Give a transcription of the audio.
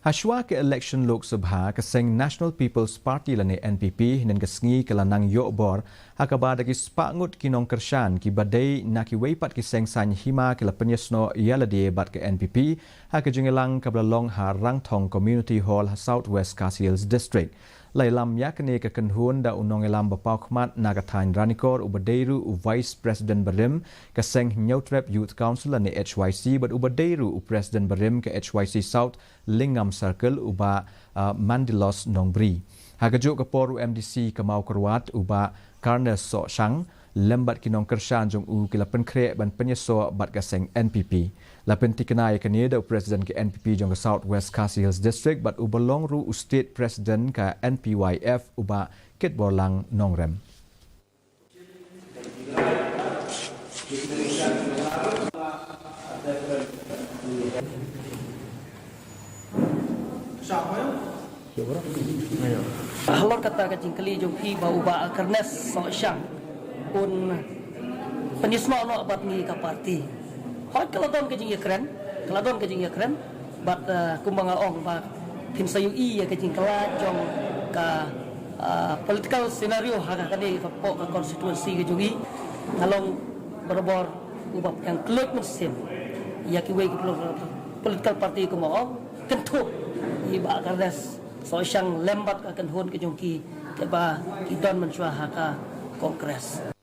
Hashwa ke election Lok Sabha keseng National People's Party lani NPP dan kesengi ke lanang yok bor hakaba dagi sepangut kinong kershan ki badai naki weipat kiseng san hima ke penyesno yalade bat ke NPP haka jengelang ke belalong ha Rangthong Community Hall South West Kasils District. Lailam yakne ke kenhun da unong elam bapau khmat nagathain ranikor ubadeiru u Vice President Barim keseng Nyautrep Youth Council ni HYC but ubadeiru u President Barim ke HYC South Lingam Circle uba Mandilos Nongbri. Hagajuk ke poru MDC ke mau kerwat uba Karna So Shang lembat kinong kershan jong u kila penkre ban penyeso bat keseng NPP. Lapen tikenai ke da President ke NPP jong ke South West Khasi Hills District bat ubalong ru u State President ke NPYF uba Kit Borlang Nongrem. Halor kata kacing kali jongki bau ba kernes so syang pun penyisma no bat ni ka parti. Hot kalau don kacing keren, kalau don kacing keren bat kumbang ong ba tim sayu i kacing kala jong ka political scenario haka kani ka po ka konstituensi ke jogi ngalong berbor ubap yang keluk musim ya ki we political party kumbang kentu iba kernes so syang lembat akan hun ke jongki keba idon mensuah haka kongres.